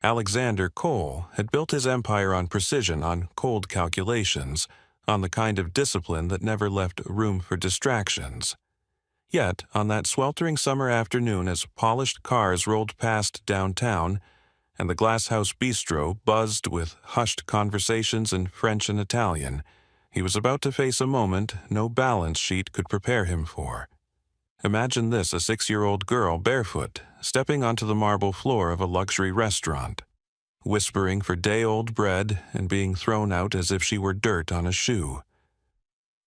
Alexander Cole had built his empire on precision, on cold calculations, on the kind of discipline that never left room for distractions. Yet, on that sweltering summer afternoon, as polished cars rolled past downtown, and the glass-house bistro buzzed with hushed conversations in French and Italian, he was about to face a moment no balance sheet could prepare him for. Imagine this: a 6-year-old girl barefoot, stepping onto the marble floor of a luxury restaurant, whispering for day-old bread and being thrown out as if she were dirt on a shoe.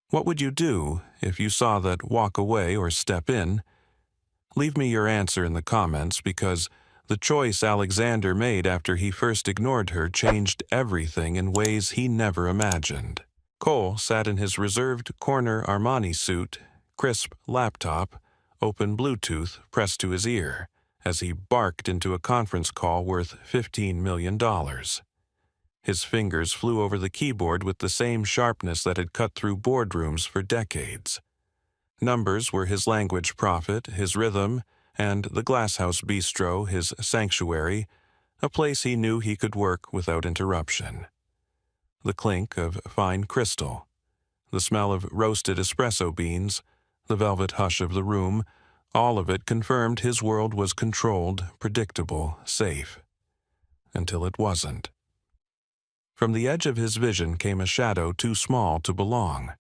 What would you do if you saw that walk away or step in? Leave me your answer in the comments, because the choice Alexander made after he first ignored her changed everything in ways he never imagined. Cole sat in his reserved corner Armani suit, crisp laptop, open Bluetooth pressed to his ear, as he barked into a conference call worth $15 million. His fingers flew over the keyboard with the same sharpness that had cut through boardrooms for decades. Numbers were his language prophet, his rhythm, and the Glasshouse Bistro his sanctuary, a place he knew he could work without interruption. The clink of fine crystal, the smell of roasted espresso beans, the velvet hush of the room, all of it confirmed his world was controlled, predictable, safe. Until it wasn't. From the edge of his vision came a shadow too small to belong.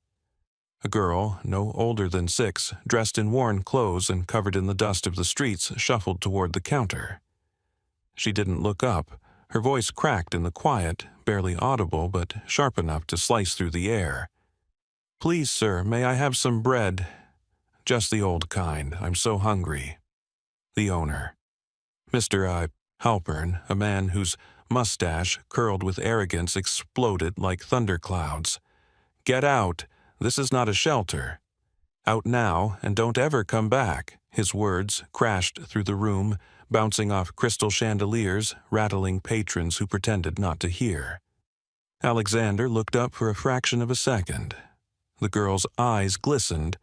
A girl, no older than 6, dressed in worn clothes and covered in the dust of the streets, shuffled toward the counter. She didn't look up. Her voice cracked in the quiet, barely audible but sharp enough to slice through the air. "Please, sir, may I have some bread? Just the old kind. I'm so hungry." The owner. Mr. Halpern, a man whose mustache, curled with arrogance, exploded like thunderclouds. "Get out. This is not a shelter. Out now, and don't ever come back." His words crashed through the room, bouncing off crystal chandeliers, rattling patrons who pretended not to hear. Alexander looked up for a fraction of a second. The girl's eyes glistened,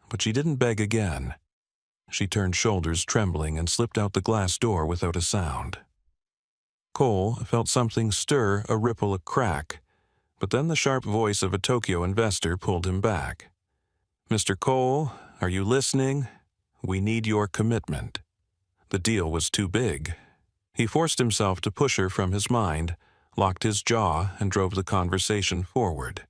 but she didn't beg again. She turned shoulders trembling and slipped out the glass door without a sound. Cole felt something stir, a ripple, a crack, but then the sharp voice of a Tokyo investor pulled him back. "Mr. Cole, are you listening? We need your commitment." The deal was too big. He forced himself to push her from his mind, locked his jaw, and drove the conversation forward.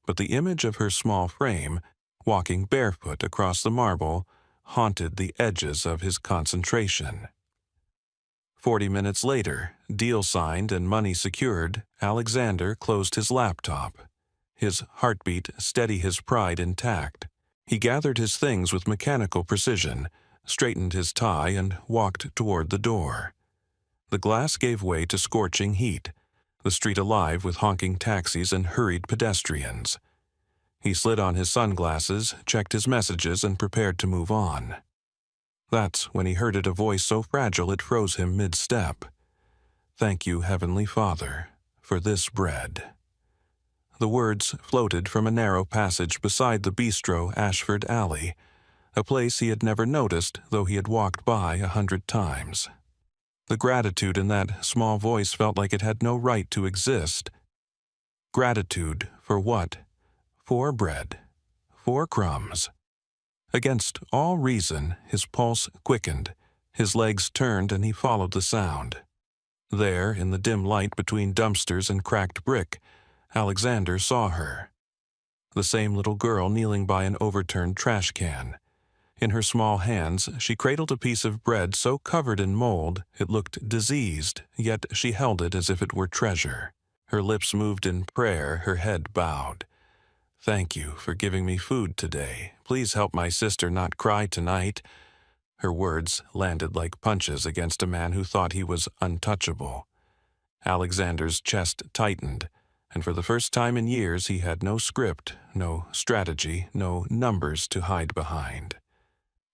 But the image of her small frame, walking barefoot across the marble, haunted the edges of his concentration. 40 minutes later, deal signed and money secured, Alexander closed his laptop. His heartbeat steady, his pride intact. He gathered his things with mechanical precision, straightened his tie, and walked toward the door. The glass gave way to scorching heat, the street alive with honking taxis and hurried pedestrians. He slid on his sunglasses, checked his messages, and prepared to move on. That's when he heard a voice so fragile it froze him mid-step. "Thank you, Heavenly Father, for this bread." The words floated from a narrow passage beside the bistro Ashford Alley, a place he had never noticed, though he had walked by 100 times. The gratitude in that small voice felt like it had no right to exist. Gratitude for what? For bread. For crumbs. Against all reason, his pulse quickened, his legs turned, and he followed the sound. There, in the dim light between dumpsters and cracked brick, Alexander saw her. The same little girl kneeling by an overturned trash can. In her small hands, she cradled a piece of bread so covered in mold it looked diseased, yet she held it as if it were treasure. Her lips moved in prayer, her head bowed. "Thank you for giving me food today. Please help my sister not cry tonight." Her words landed like punches against a man who thought he was untouchable. Alexander's chest tightened, and for the first time in years he had no script, no strategy, no numbers to hide behind.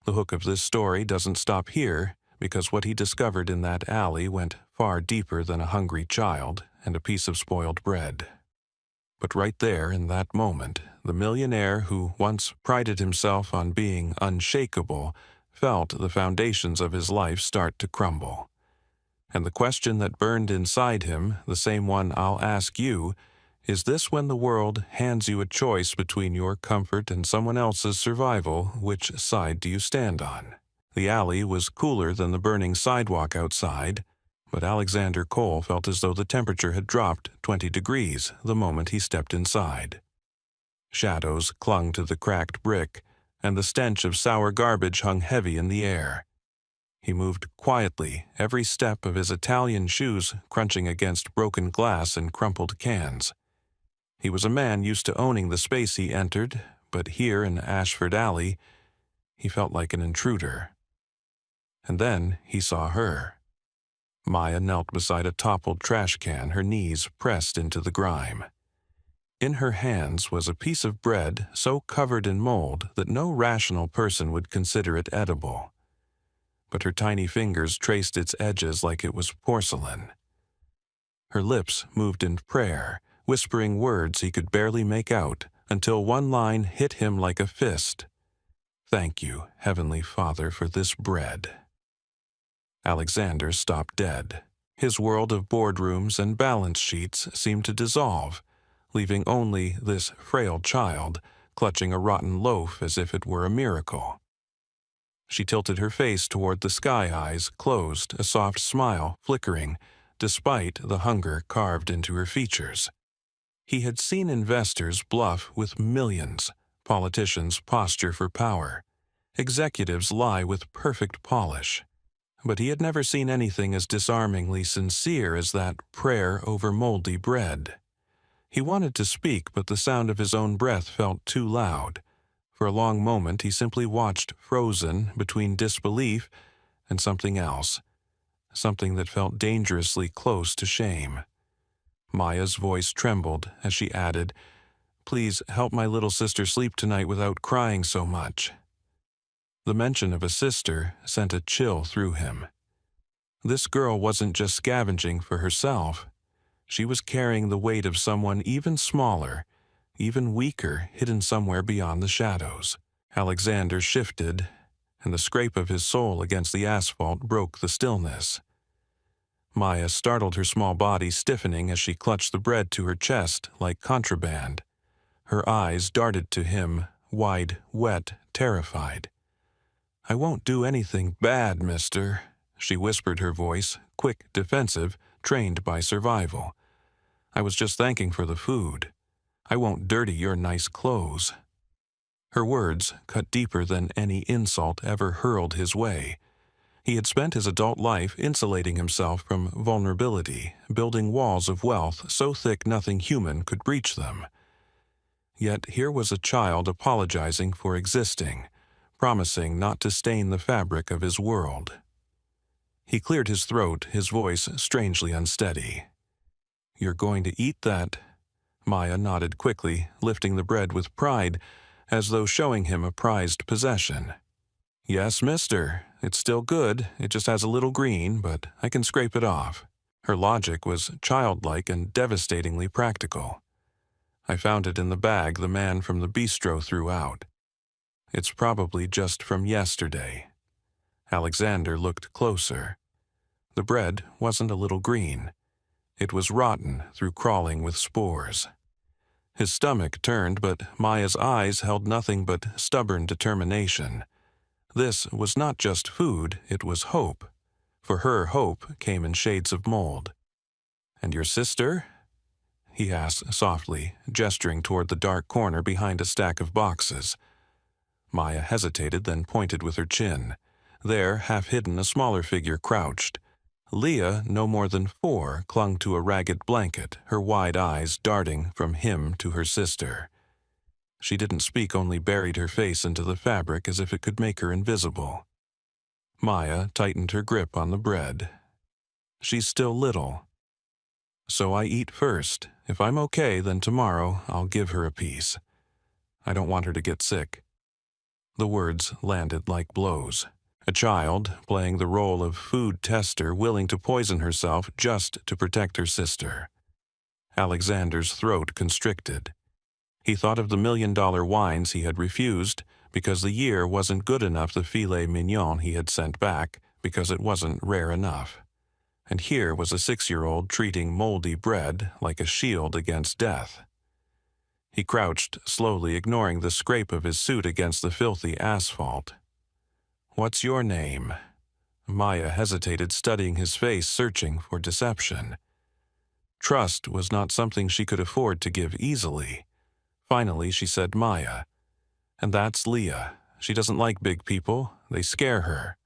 The hook of this story doesn't stop here, because what he discovered in that alley went far deeper than a hungry child and a piece of spoiled bread. But right there, in that moment, the millionaire who once prided himself on being unshakable felt the foundations of his life start to crumble. And the question that burned inside him, the same one I'll ask you, is this: when the world hands you a choice between your comfort and someone else's survival, which side do you stand on? The alley was cooler than the burning sidewalk outside, but Alexander Cole felt as though the temperature had dropped 20 degrees the moment he stepped inside. Shadows clung to the cracked brick, and the stench of sour garbage hung heavy in the air. He moved quietly, every step of his Italian shoes crunching against broken glass and crumpled cans. He was a man used to owning the space he entered, but here in Ashford Alley, he felt like an intruder. And then he saw her. Maya knelt beside a toppled trash can, her knees pressed into the grime. In her hands was a piece of bread so covered in mold that no rational person would consider it edible. But her tiny fingers traced its edges like it was porcelain. Her lips moved in prayer, whispering words he could barely make out, until one line hit him like a fist. "Thank you, Heavenly Father, for this bread." Alexander stopped dead. His world of boardrooms and balance sheets seemed to dissolve, leaving only this frail child clutching a rotten loaf as if it were a miracle. She tilted her face toward the sky, eyes closed, a soft smile flickering, despite the hunger carved into her features. He had seen investors bluff with millions, politicians posture for power, executives lie with perfect polish. But he had never seen anything as disarmingly sincere as that prayer over moldy bread. He wanted to speak, but the sound of his own breath felt too loud. For a long moment he simply watched, frozen between disbelief and something else, something that felt dangerously close to shame. Maya's voice trembled as she added, "Please help my little sister sleep tonight without crying so much." The mention of a sister sent a chill through him. This girl wasn't just scavenging for herself. She was carrying the weight of someone even smaller, even weaker, hidden somewhere beyond the shadows. Alexander shifted, and the scrape of his sole against the asphalt broke the stillness. Maya startled, her small body stiffening as she clutched the bread to her chest like contraband. Her eyes darted to him, wide, wet, terrified. "I won't do anything bad, mister," she whispered, her voice quick, defensive, trained by survival. "I was just thanking for the food. I won't dirty your nice clothes." Her words cut deeper than any insult ever hurled his way. He had spent his adult life insulating himself from vulnerability, building walls of wealth so thick nothing human could breach them. Yet here was a child apologizing for existing, promising not to stain the fabric of his world. He cleared his throat, his voice strangely unsteady. "You're going to eat that?" Maya nodded quickly, lifting the bread with pride, as though showing him a prized possession. "Yes, mister. It's still good. It just has a little green, but I can scrape it off." Her logic was childlike and devastatingly practical. "I found it in the bag the man from the bistro threw out. It's probably just from yesterday." Alexander looked closer. The bread wasn't a little green. It was rotten through crawling with spores. His stomach turned, but Maya's eyes held nothing but stubborn determination. This was not just food, it was hope. For her, hope came in shades of mold. "And your sister?" he asked softly, gesturing toward the dark corner behind a stack of boxes. Maya hesitated, then pointed with her chin. There, half hidden, a smaller figure crouched. Leah, no more than 4, clung to a ragged blanket, her wide eyes darting from him to her sister. She didn't speak, only buried her face into the fabric as if it could make her invisible. Maya tightened her grip on the bread. "She's still little. So I eat first. If I'm okay, then tomorrow I'll give her a piece. I don't want her to get sick." The words landed like blows. A child playing the role of food tester, willing to poison herself just to protect her sister. Alexander's throat constricted. He thought of the $1,000,000 wines he had refused because the year wasn't good enough, the filet mignon he had sent back because it wasn't rare enough. and here was a 6-year-old treating moldy bread like a shield against death. He crouched, slowly ignoring the scrape of his suit against the filthy asphalt. "What's your name?" Maya hesitated, studying his face, searching for deception. Trust was not something she could afford to give easily. Finally, she said Maya. "And that's Leah. She doesn't like big people. They scare her."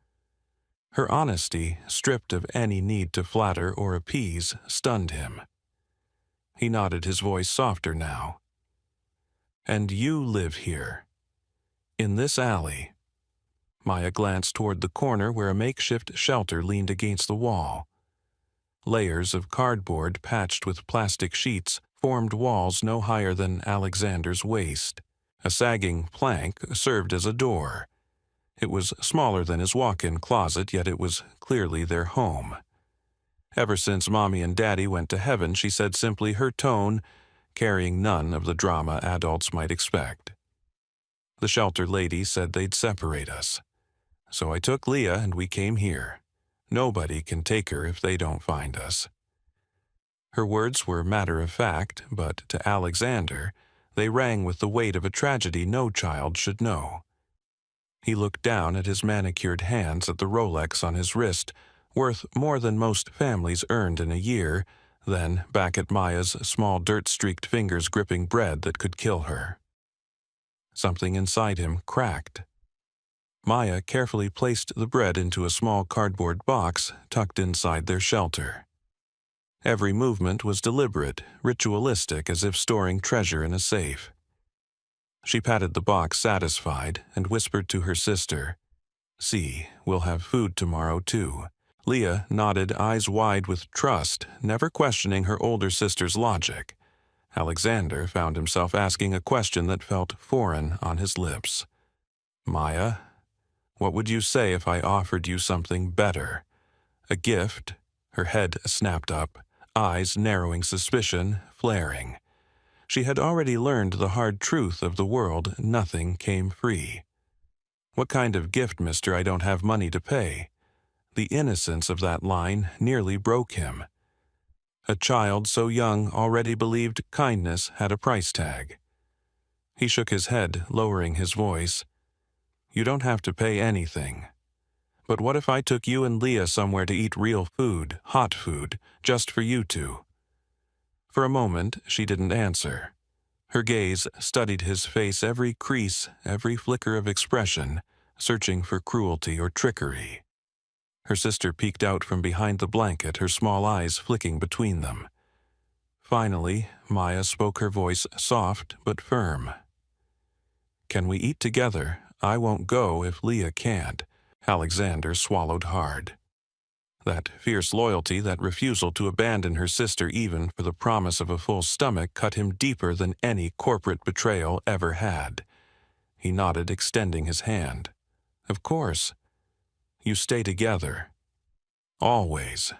Her honesty, stripped of any need to flatter or appease, stunned him. He nodded, his voice softer now. "And you live here, in this alley." Maya glanced toward the corner where a makeshift shelter leaned against the wall. Layers of cardboard patched with plastic sheets formed walls no higher than Alexander's waist. A sagging plank served as a door. It was smaller than his walk-in closet, yet it was clearly their home. Ever since Mommy and Daddy went to heaven, she said simply, her tone carrying none of the drama adults might expect. "The shelter lady said they'd separate us. So I took Leah and we came here. Nobody can take her if they don't find us." Her words were matter-of-fact, but to Alexander, they rang with the weight of a tragedy no child should know. He looked down at his manicured hands, at the Rolex on his wrist, worth more than most families earned in a year, then back at Maya's small dirt-streaked fingers gripping bread that could kill her. Something inside him cracked. Maya carefully placed the bread into a small cardboard box tucked inside their shelter. Every movement was deliberate, ritualistic, as if storing treasure in a safe. She patted the box, satisfied, and whispered to her sister, "See, we'll have food tomorrow, too." Leah nodded, eyes wide with trust, never questioning her older sister's logic. Alexander found himself asking a question that felt foreign on his lips. "Maya, what would you say if I offered you something better? A gift?" Her head snapped up, eyes narrowing, suspicion flaring. She had already learned the hard truth of the world. Nothing came free. "What kind of gift, mister? I don't have money to pay." The innocence of that line nearly broke him. A child so young already believed kindness had a price tag. He shook his head, lowering his voice. "You don't have to pay anything. But what if I took you and Leah somewhere to eat real food, hot food, just for you two?" For a moment, she didn't answer. Her gaze studied his face, every crease, every flicker of expression, searching for cruelty or trickery. Her sister peeked out from behind the blanket, her small eyes flicking between them. Finally, Maya spoke, her voice soft but firm. "Can we eat together? I won't go if Leah can't." Alexander swallowed hard. That fierce loyalty, that refusal to abandon her sister even for the promise of a full stomach, cut him deeper than any corporate betrayal ever had. He nodded, extending his hand. "Of course. You stay together. Always."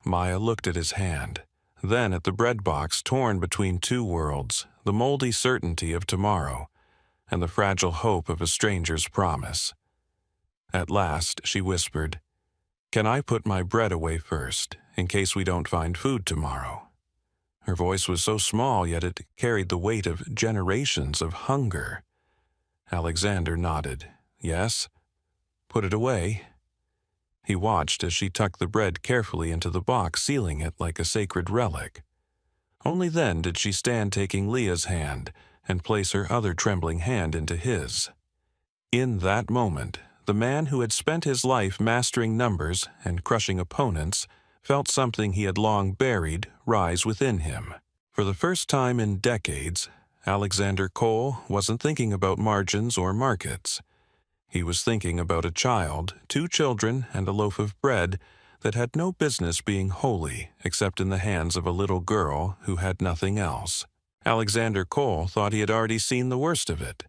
Maya looked at his hand, then at the bread box torn between two worlds, the moldy certainty of tomorrow, and the fragile hope of a stranger's promise. At last, she whispered, "Can I put my bread away first, in case we don't find food tomorrow?" Her voice was so small, yet it carried the weight of generations of hunger. Alexander nodded. "Yes." "Put it away." He watched as she tucked the bread carefully into the box, sealing it like a sacred relic. Only then did she stand, taking Leah's hand, and place her other trembling hand into his. In that moment, the man who had spent his life mastering numbers and crushing opponents felt something he had long buried rise within him. For the first time in decades, Alexander Cole wasn't thinking about margins or markets. He was thinking about a child, 2 children, and a loaf of bread that had no business being holy except in the hands of a little girl who had nothing else. Alexander Cole thought he had already seen the worst of it.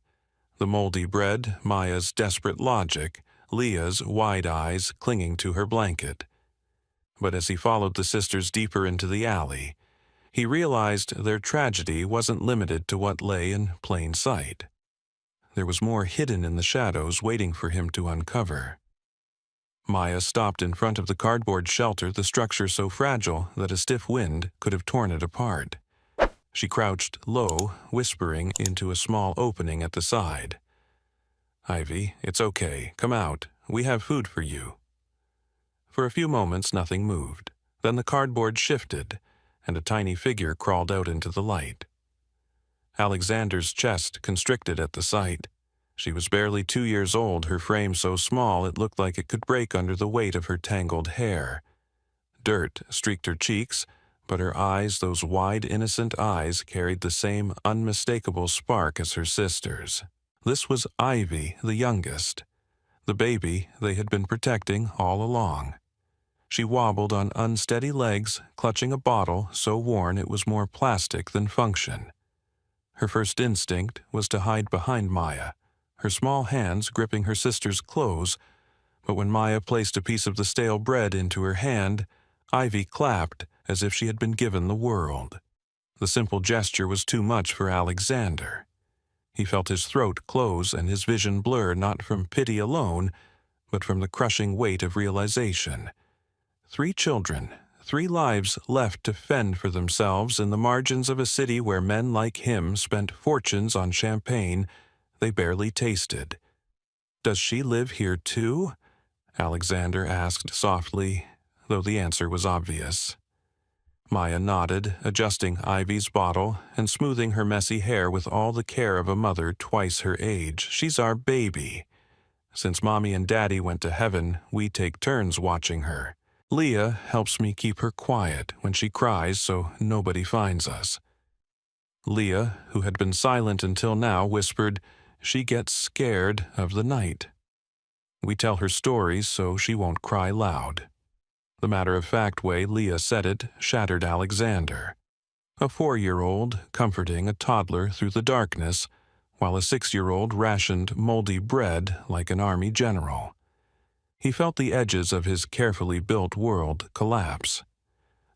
The moldy bread, Maya's desperate logic, Leah's wide eyes clinging to her blanket. But as he followed the sisters deeper into the alley, he realized their tragedy wasn't limited to what lay in plain sight. There was more hidden in the shadows waiting for him to uncover. Maya stopped in front of the cardboard shelter, the structure so fragile that a stiff wind could have torn it apart. She crouched low, whispering into a small opening at the side. "Ivy, it's okay. Come out. We have food for you." For a few moments, nothing moved. Then the cardboard shifted, and a tiny figure crawled out into the light. Alexander's chest constricted at the sight. She was barely 2 years old, her frame so small it looked like it could break under the weight of her tangled hair. Dirt streaked her cheeks, but her eyes, those wide, innocent eyes, carried the same unmistakable spark as her sister's. This was Ivy, the youngest, the baby they had been protecting all along. She wobbled on unsteady legs, clutching a bottle so worn it was more plastic than function. Her first instinct was to hide behind Maya, her small hands gripping her sister's clothes, but when Maya placed a piece of the stale bread into her hand, Ivy clapped as if she had been given the world. The simple gesture was too much for Alexander. He felt his throat close and his vision blur, not from pity alone, but from the crushing weight of realization. 3 children, 3 lives left to fend for themselves in the margins of a city where men like him spent fortunes on champagne they barely tasted. "Does she live here too?" Alexander asked softly, though the answer was obvious. Maya nodded, adjusting Ivy's bottle and smoothing her messy hair with all the care of a mother twice her age. "She's our baby. Since Mommy and Daddy went to heaven, we take turns watching her. Leah helps me keep her quiet when she cries so nobody finds us." Leah, who had been silent until now, whispered, "She gets scared of the night. We tell her stories so she won't cry loud." The matter-of-fact way Leah said it shattered Alexander. A 4-year-old comforting a toddler through the darkness, while a 6-year-old rationed moldy bread like an army general. He felt the edges of his carefully built world collapse.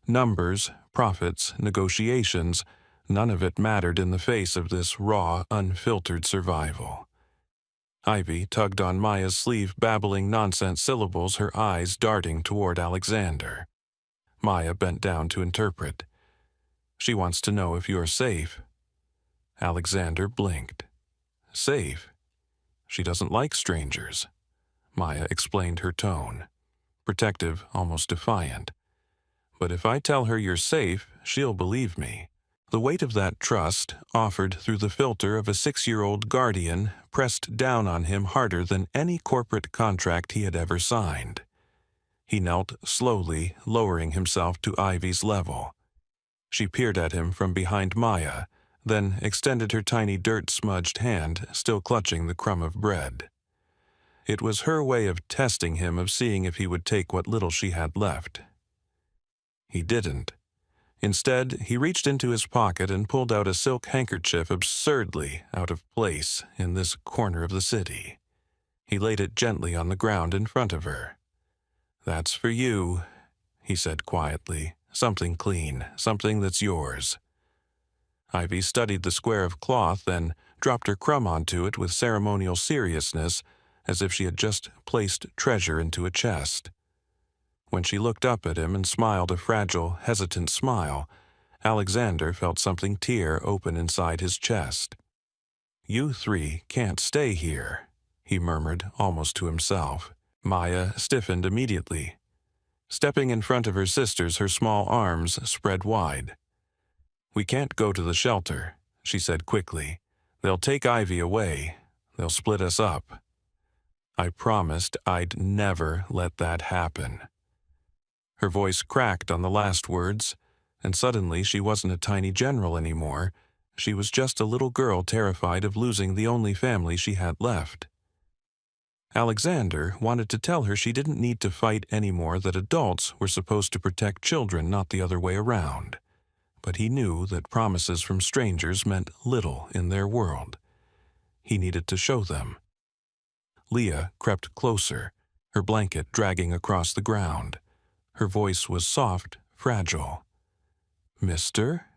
Numbers, profits, negotiations, none of it mattered in the face of this raw, unfiltered survival. Ivy tugged on Maya's sleeve, babbling nonsense syllables, her eyes darting toward Alexander. Maya bent down to interpret. "She wants to know if you're safe." Alexander blinked. "Safe? She doesn't like strangers." Maya explained her tone. Protective, almost defiant. "But if I tell her you're safe, she'll believe me." The weight of that trust, offered through the filter of a 6-year-old guardian, pressed down on him harder than any corporate contract he had ever signed. He knelt slowly, lowering himself to Ivy's level. She peered at him from behind Maya, then extended her tiny dirt-smudged hand, still clutching the crumb of bread. It was her way of testing him, of seeing if he would take what little she had left. He didn't. Instead, he reached into his pocket and pulled out a silk handkerchief absurdly out of place in this corner of the city. He laid it gently on the ground in front of her. "That's for you," he said quietly. "Something clean, something that's yours." Ivy studied the square of cloth, then dropped her crumb onto it with ceremonial seriousness, as if she had just placed treasure into a chest. When she looked up at him and smiled a fragile, hesitant smile, Alexander felt something tear open inside his chest. "You 3 can't stay here," he murmured, almost to himself. Maya stiffened immediately. Stepping in front of her sisters, her small arms spread wide. "We can't go to the shelter," she said quickly. "They'll take Ivy away. They'll split us up." "I promised I'd never let that happen." Her voice cracked on the last words, and suddenly she wasn't a tiny general anymore. She was just a little girl terrified of losing the only family she had left. Alexander wanted to tell her she didn't need to fight anymore, that adults were supposed to protect children, not the other way around. But he knew that promises from strangers meant little in their world. He needed to show them. Leah crept closer, her blanket dragging across the ground. Her voice was soft, fragile. "Mister?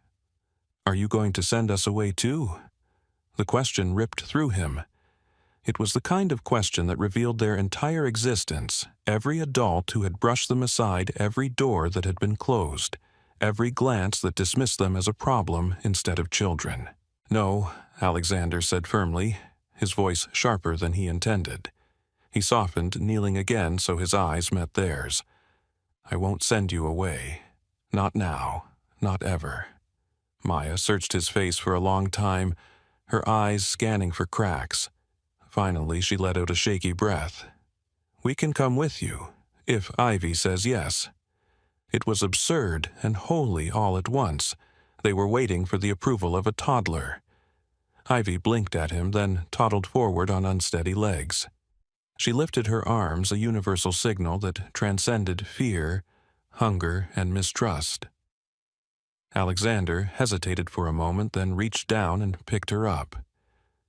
Are you going to send us away too?" The question ripped through him. It was the kind of question that revealed their entire existence, every adult who had brushed them aside, every door that had been closed, every glance that dismissed them as a problem instead of children. "No," Alexander said firmly, his voice sharper than he intended. He softened, kneeling again so his eyes met theirs. "I won't send you away. Not now. Not ever." Maya searched his face for a long time, her eyes scanning for cracks. Finally, she let out a shaky breath. "We can come with you, if Ivy says yes." It was absurd and holy all at once. They were waiting for the approval of a toddler. Ivy blinked at him, then toddled forward on unsteady legs. She lifted her arms, a universal signal that transcended fear, hunger, and mistrust. Alexander hesitated for a moment, then reached down and picked her up.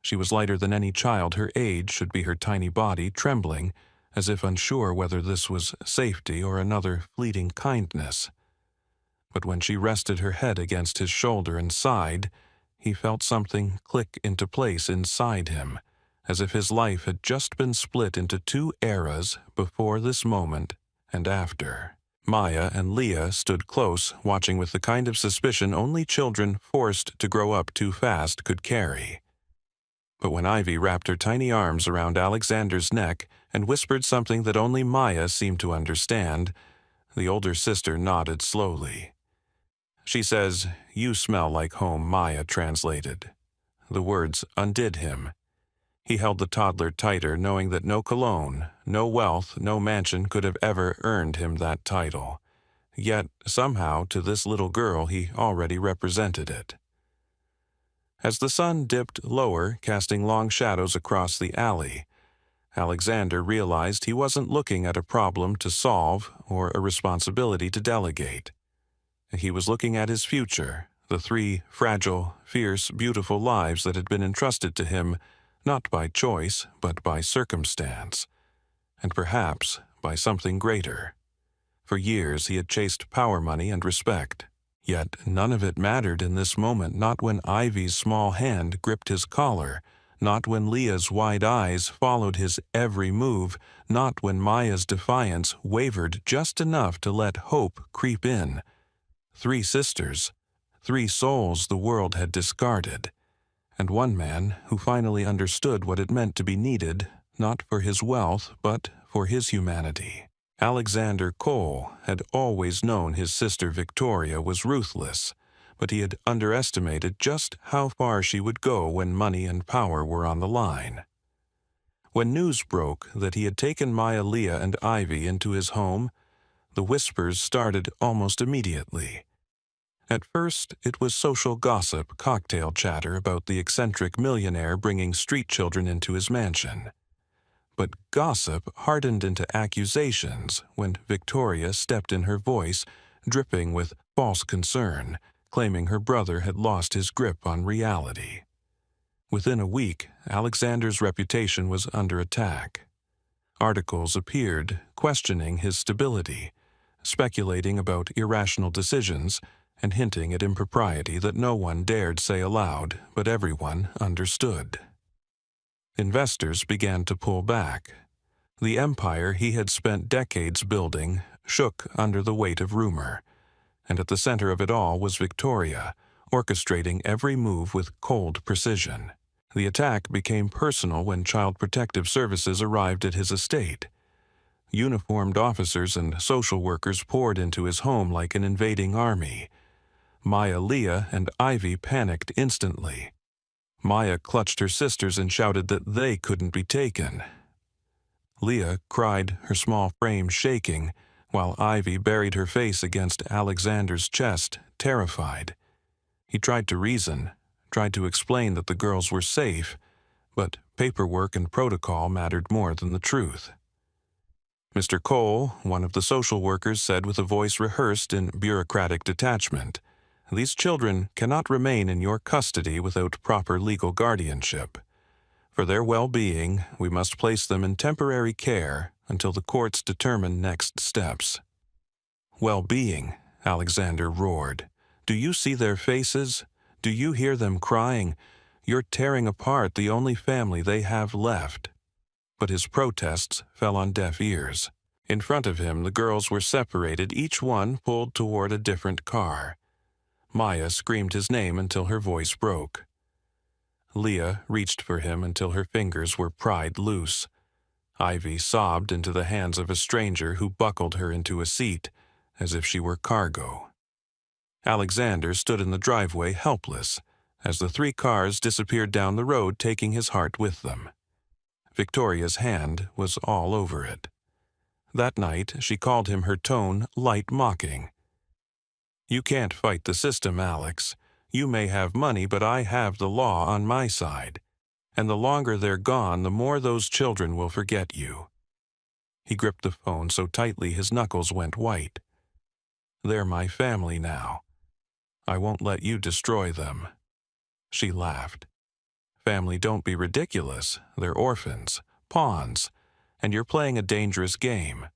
She was lighter than any child her age should be, her tiny body trembling, as if unsure whether this was safety or another fleeting kindness. But when she rested her head against his shoulder and sighed, he felt something click into place inside him, as if his life had just been split into two eras, before this moment and after. Maya and Leah stood close, watching with the kind of suspicion only children forced to grow up too fast could carry. But when Ivy wrapped her tiny arms around Alexander's neck and whispered something that only Maya seemed to understand, the older sister nodded slowly. "She says, 'You smell like home,'" Maya translated. The words undid him. He held the toddler tighter, knowing that no cologne, no wealth, no mansion could have ever earned him that title. Yet, somehow, to this little girl he already represented it. As the sun dipped lower, casting long shadows across the alley, Alexander realized he wasn't looking at a problem to solve or a responsibility to delegate. He was looking at his future, the three fragile, fierce, beautiful lives that had been entrusted to him, not by choice, but by circumstance, and perhaps by something greater. For years he had chased power, money, and respect. Yet none of it mattered in this moment, not when Ivy's small hand gripped his collar, not when Leah's wide eyes followed his every move, not when Maya's defiance wavered just enough to let hope creep in. 3 sisters, 3 souls the world had discarded, and one man who finally understood what it meant to be needed, not for his wealth, but for his humanity. Alexander Cole had always known his sister Victoria was ruthless, but he had underestimated just how far she would go when money and power were on the line. When news broke that he had taken Maya, Leah, and Ivy into his home, the whispers started almost immediately. At first, it was social gossip, cocktail chatter about the eccentric millionaire bringing street children into his mansion. But gossip hardened into accusations when Victoria stepped in, her voice dripping with false concern, claiming her brother had lost his grip on reality. Within a week, Alexander's reputation was under attack. Articles appeared questioning his stability, speculating about irrational decisions, and hinting at impropriety that no one dared say aloud, but everyone understood. Investors began to pull back. The empire he had spent decades building shook under the weight of rumor, and at the center of it all was Victoria, orchestrating every move with cold precision. The attack became personal when Child Protective Services arrived at his estate. Uniformed officers and social workers poured into his home like an invading army. Maya, Leah, and Ivy panicked instantly. Maya clutched her sisters and shouted that they couldn't be taken. Leah cried, her small frame shaking, while Ivy buried her face against Alexander's chest, terrified. He tried to reason, tried to explain that the girls were safe, but paperwork and protocol mattered more than the truth. "Mr. Cole," one of the social workers said with a voice rehearsed in bureaucratic detachment, "these children cannot remain in your custody without proper legal guardianship. For their well-being, we must place them in temporary care until the courts determine next steps." "Well-being," Alexander roared. "Do you see their faces? Do you hear them crying? You're tearing apart the only family they have left." But his protests fell on deaf ears. In front of him, the girls were separated, each one pulled toward a different car. Maya screamed his name until her voice broke. Leah reached for him until her fingers were pried loose. Ivy sobbed into the hands of a stranger who buckled her into a seat, as if she were cargo. Alexander stood in the driveway helpless, as the 3 cars disappeared down the road, taking his heart with them. Victoria's hand was all over it. That night, she called him, her tone light mocking. "You can't fight the system, Alex. You may have money, but I have the law on my side. And the longer they're gone, the more those children will forget you." He gripped the phone so tightly his knuckles went white. "They're my family now. I won't let you destroy them." She laughed. "Family don't be ridiculous. They're orphans, pawns, and you're playing a dangerous game.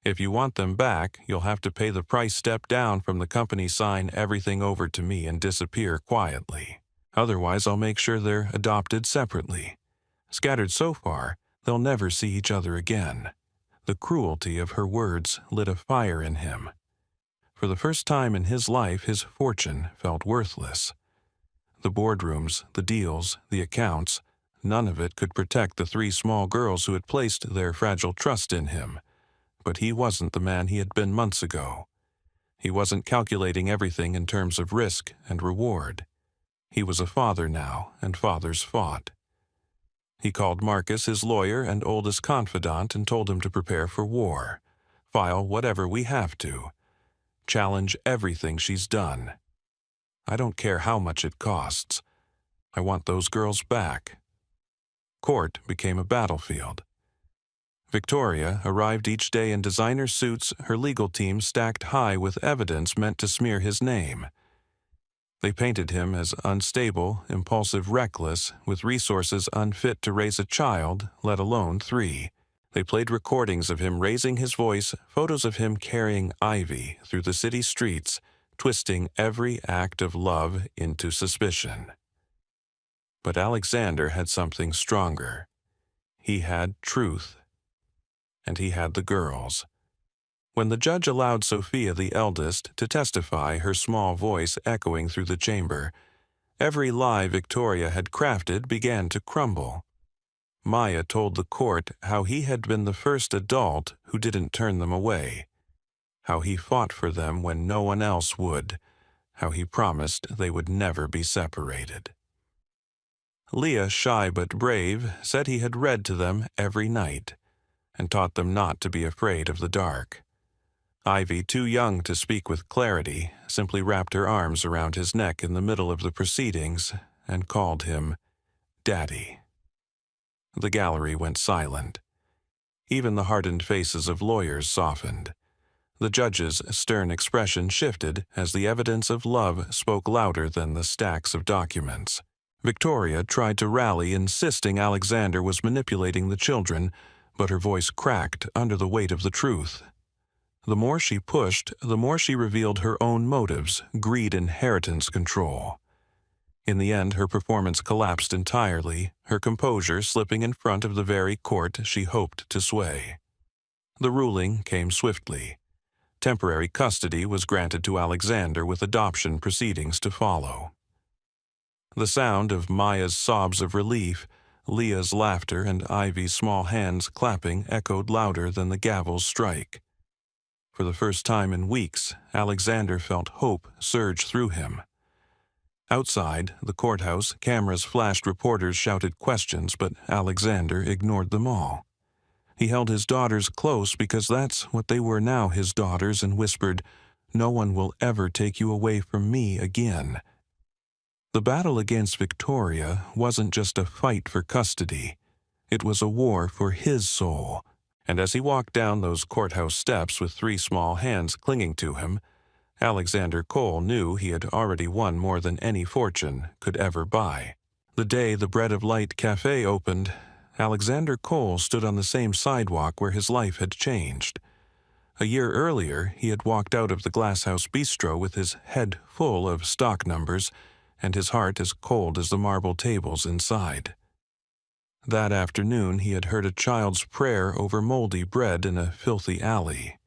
If you want them back, you'll have to pay the price, step down from the company, sign everything over to me, and disappear quietly. Otherwise, I'll make sure they're adopted separately. Scattered so far, they'll never see each other again." The cruelty of her words lit a fire in him. For the first time in his life, his fortune felt worthless. The boardrooms, the deals, the accounts, none of it could protect the 3 small girls who had placed their fragile trust in him. But he wasn't the man he had been months ago. He wasn't calculating everything in terms of risk and reward. He was a father now, and fathers fought. He called Marcus, his lawyer and oldest confidant, and told him to prepare for war. File whatever we have to. Challenge everything she's done. I don't care how much it costs. I want those girls back. Court became a battlefield. Victoria arrived each day in designer suits, her legal team stacked high with evidence meant to smear his name. They painted him as unstable, impulsive, reckless, with resources unfit to raise a child, let alone 3. They played recordings of him raising his voice, photos of him carrying Ivy through the city streets, twisting every act of love into suspicion. But Alexander had something stronger. He had truth. And he had the girls. When the judge allowed Sophia, the eldest, to testify, her small voice echoing through the chamber, every lie Victoria had crafted began to crumble. Maya told the court how he had been the first adult who didn't turn them away, how he fought for them when no one else would, how he promised they would never be separated. Leah, shy but brave, said he had read to them every night and taught them not to be afraid of the dark. Ivy, too young to speak with clarity, simply wrapped her arms around his neck in the middle of the proceedings and called him Daddy. The gallery went silent. Even the hardened faces of lawyers softened. The judge's stern expression shifted as the evidence of love spoke louder than the stacks of documents. Victoria tried to rally, insisting Alexander was manipulating the children, but her voice cracked under the weight of the truth. The more she pushed, the more she revealed her own motives, greed, inheritance, control. In the end, her performance collapsed entirely, her composure slipping in front of the very court she hoped to sway. The ruling came swiftly. Temporary custody was granted to Alexander, with adoption proceedings to follow. The sound of Maya's sobs of relief, Leah's laughter, and Ivy's small hands clapping echoed louder than the gavel's strike. For the first time in weeks, Alexander felt hope surge through him. Outside the courthouse, cameras flashed, reporters shouted questions, but Alexander ignored them all. He held his daughters close because that's what they were now, his daughters, and whispered, "No one will ever take you away from me again." The battle against Victoria wasn't just a fight for custody. It was a war for his soul. And as he walked down those courthouse steps with 3 small hands clinging to him, Alexander Cole knew he had already won more than any fortune could ever buy. The day the Bread of Light Cafe opened, Alexander Cole stood on the same sidewalk where his life had changed. A year earlier, he had walked out of the Glasshouse Bistro with his head full of stock numbers and his heart as cold as the marble tables inside. That afternoon he had heard a child's prayer over moldy bread in a filthy alley.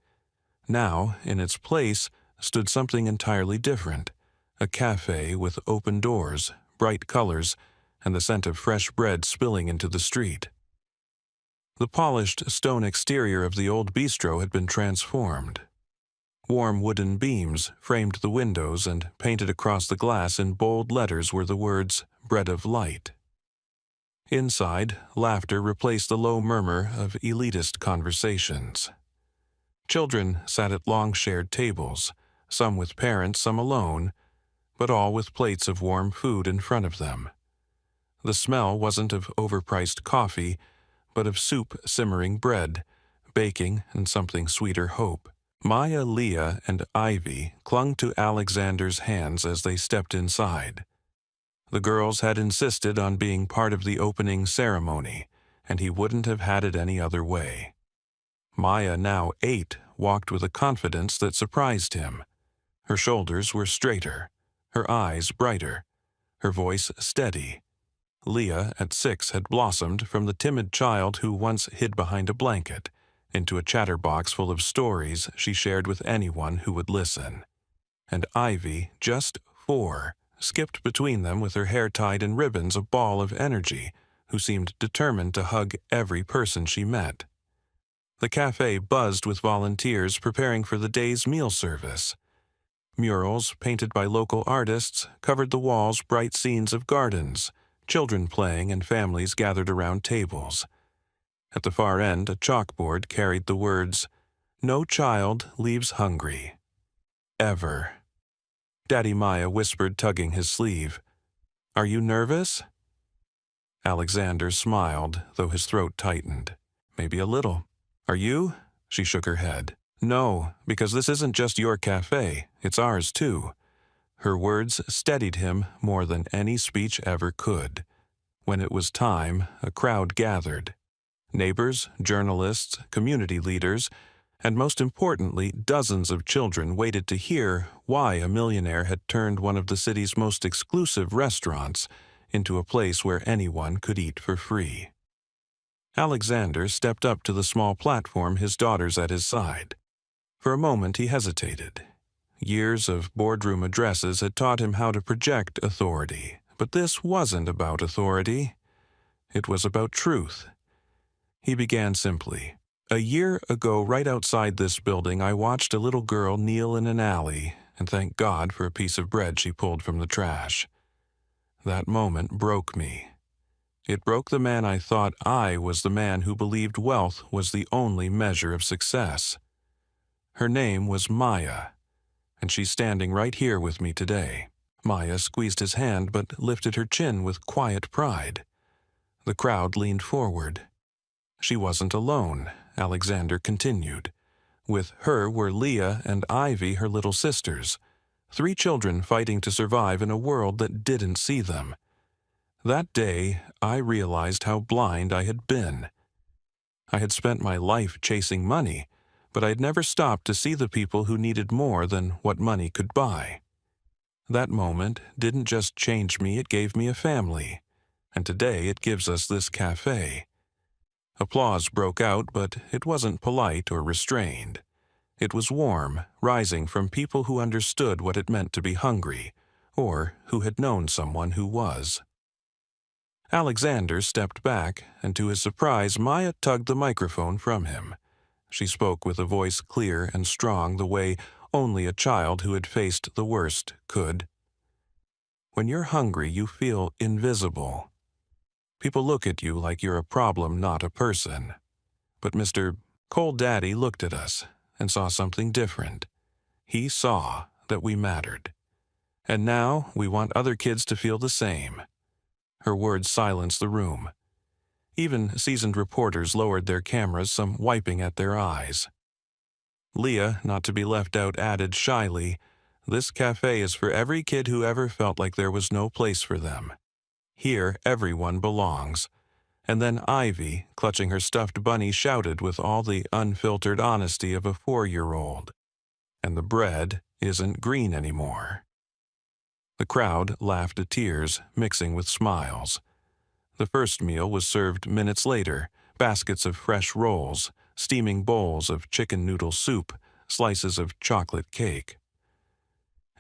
Now, in its place, stood something entirely different, a cafe with open doors, bright colors, and the scent of fresh bread spilling into the street. The polished stone exterior of the old bistro had been transformed. Warm wooden beams framed the windows, and painted across the glass in bold letters were the words, "Bread of Light." Inside, laughter replaced the low murmur of elitist conversations. Children sat at long shared tables, some with parents, some alone, but all with plates of warm food in front of them. The smell wasn't of overpriced coffee, but of soup simmering bread, baking, and something sweeter hope. Maya, Leah, and Ivy clung to Alexander's hands as they stepped inside. The girls had insisted on being part of the opening ceremony, and he wouldn't have had it any other way. Maya, now 8, walked with a confidence that surprised him. Her shoulders were straighter, her eyes brighter, her voice steady. Leah, at 6, had blossomed from the timid child who once hid behind a blanket into a chatterbox full of stories she shared with anyone who would listen. And Ivy, just 4, skipped between them with her hair tied in ribbons, a ball of energy, who seemed determined to hug every person she met. The cafe buzzed with volunteers preparing for the day's meal service. Murals, painted by local artists, covered the walls bright scenes of gardens, children playing and families gathered around tables. At the far end, a chalkboard carried the words, "No child leaves hungry. Ever." Daddy Maya whispered, tugging his sleeve, "Are you nervous?" Alexander smiled, though his throat tightened. "Maybe a little. Are you?" She shook her head. "No, because this isn't just your cafe, it's ours too." Her words steadied him more than any speech ever could. When it was time, a crowd gathered. Neighbors, journalists, community leaders, and most importantly, dozens of children waited to hear why a millionaire had turned one of the city's most exclusive restaurants into a place where anyone could eat for free. Alexander stepped up to the small platform, his daughters at his side. For a moment he hesitated. Years of boardroom addresses had taught him how to project authority, but this wasn't about authority. It was about truth. He began simply. "A year ago, right outside this building, I watched a little girl kneel in an alley and thank God for a piece of bread she pulled from the trash. That moment broke me. It broke the man I thought I was, the man who believed wealth was the only measure of success. Her name was Maya, and she's standing right here with me today." Maya squeezed his hand but lifted her chin with quiet pride. The crowd leaned forward. She wasn't alone, Alexander continued. With her were Leah and Ivy, her little sisters, 3 children fighting to survive in a world that didn't see them. That day, I realized how blind I had been. I had spent my life chasing money, but I'd never stopped to see the people who needed more than what money could buy. That moment didn't just change me, it gave me a family, and today it gives us this cafe. Applause broke out, but it wasn't polite or restrained. It was warm, rising from people who understood what it meant to be hungry, or who had known someone who was. Alexander stepped back, and to his surprise, Maya tugged the microphone from him. She spoke with a voice clear and strong, the way only a child who had faced the worst could. "When you're hungry, you feel invisible. People look at you like you're a problem, not a person. But Mr. Cold Daddy looked at us and saw something different. He saw that we mattered. And now we want other kids to feel the same." Her words silenced the room. Even seasoned reporters lowered their cameras, some wiping at their eyes. Leah, not to be left out, added shyly, "This cafe is for every kid who ever felt like there was no place for them. Here, everyone belongs." And then Ivy, clutching her stuffed bunny, shouted with all the unfiltered honesty of a 4-year-old, "And the bread isn't green anymore." The crowd laughed at tears, mixing with smiles. The first meal was served minutes later, baskets of fresh rolls, steaming bowls of chicken noodle soup, slices of chocolate cake.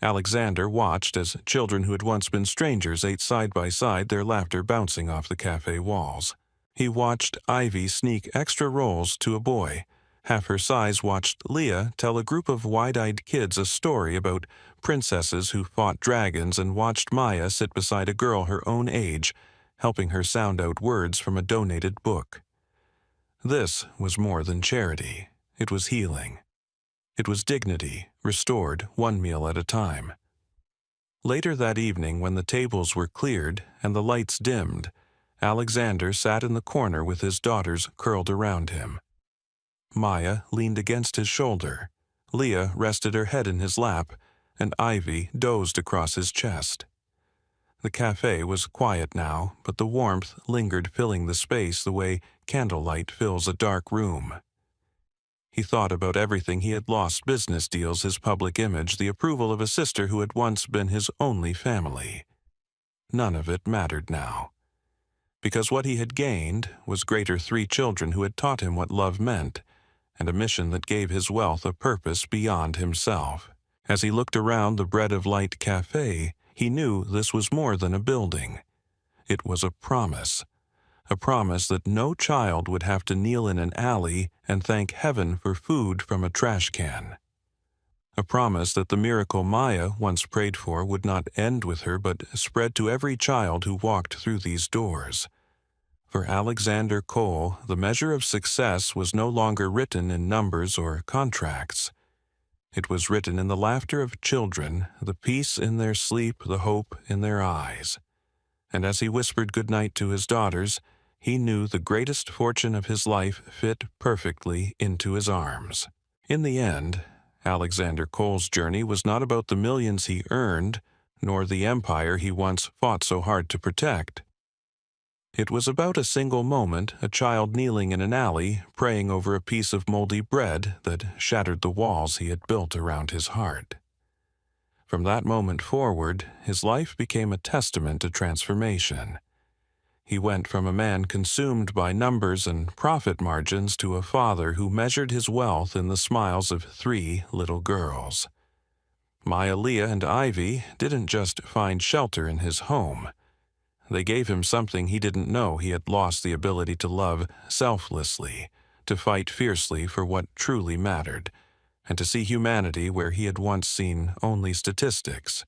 Alexander watched as children who had once been strangers ate side by side, their laughter bouncing off the cafe walls. He watched Ivy sneak extra rolls to a boy. Half her size watched Leah tell a group of wide-eyed kids a story about princesses who fought dragons, and watched Maya sit beside a girl her own age, helping her sound out words from a donated book. This was more than charity. It was healing. It was dignity, restored one meal at a time. Later that evening, when the tables were cleared and the lights dimmed, Alexander sat in the corner with his daughters curled around him. Maya leaned against his shoulder. Leah rested her head in his lap, and Ivy dozed across his chest. The cafe was quiet now, but the warmth lingered, filling the space the way candlelight fills a dark room. He thought about everything he had lost: business deals, his public image, the approval of a sister who had once been his only family. None of it mattered now, because what he had gained was greater: 3 children who had taught him what love meant, and a mission that gave his wealth a purpose beyond himself. As he looked around the Bread of Light cafe, he knew this was more than a building. It was a promise that no child would have to kneel in an alley and thank heaven for food from a trash can. A promise that the miracle Maya once prayed for would not end with her, but spread to every child who walked through these doors. For Alexander Cole, the measure of success was no longer written in numbers or contracts. It was written in the laughter of children, the peace in their sleep, the hope in their eyes. And as he whispered goodnight to his daughters, he knew the greatest fortune of his life fit perfectly into his arms. In the end, Alexander Cole's journey was not about the millions he earned, nor the empire he once fought so hard to protect. It was about a single moment, a child kneeling in an alley, praying over a piece of moldy bread that shattered the walls he had built around his heart. From that moment forward, his life became a testament to transformation. He went from a man consumed by numbers and profit margins to a father who measured his wealth in the smiles of 3 little girls. Maya, Leah, and Ivy didn't just find shelter in his home. They gave him something he didn't know: he had lost the ability to love selflessly, to fight fiercely for what truly mattered, and to see humanity where he had once seen only statistics.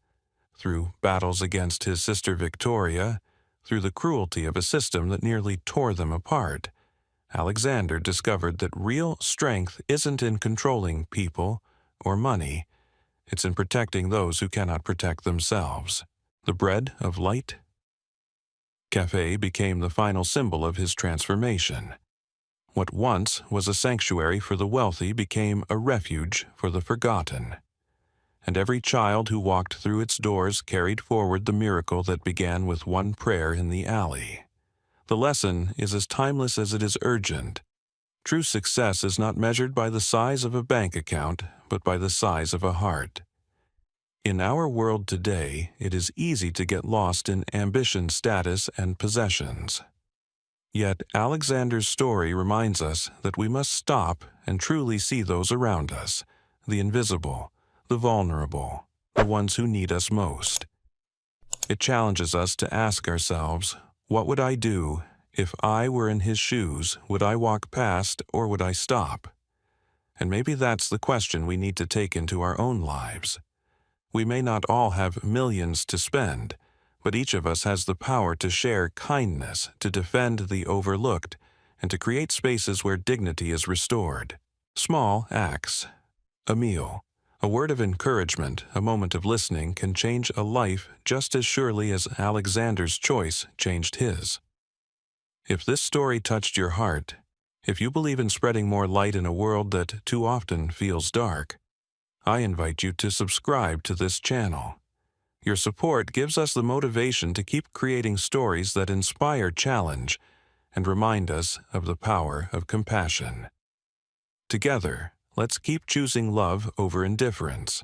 Through battles against his sister Victoria, through the cruelty of a system that nearly tore them apart, Alexander discovered that real strength isn't in controlling people or money. It's in protecting those who cannot protect themselves. The Bread of Light Cafe became the final symbol of his transformation. What once was a sanctuary for the wealthy became a refuge for the forgotten. And every child who walked through its doors carried forward the miracle that began with one prayer in the alley. The lesson is as timeless as it is urgent. True success is not measured by the size of a bank account, but by the size of a heart. In our world today, it is easy to get lost in ambition, status, and possessions. Yet Alexander's story reminds us that we must stop and truly see those around us, the invisible, the vulnerable, the ones who need us most. It challenges us to ask ourselves, what would I do if I were in his shoes? Would I walk past, or would I stop? And maybe that's the question we need to take into our own lives. We may not all have millions to spend, but each of us has the power to share kindness, to defend the overlooked, and to create spaces where dignity is restored. Small acts, a meal, a word of encouragement, a moment of listening can change a life just as surely as Alexander's choice changed his. If this story touched your heart, if you believe in spreading more light in a world that too often feels dark, I invite you to subscribe to this channel. Your support gives us the motivation to keep creating stories that inspire, challenge, and remind us of the power of compassion. Together, let's keep choosing love over indifference.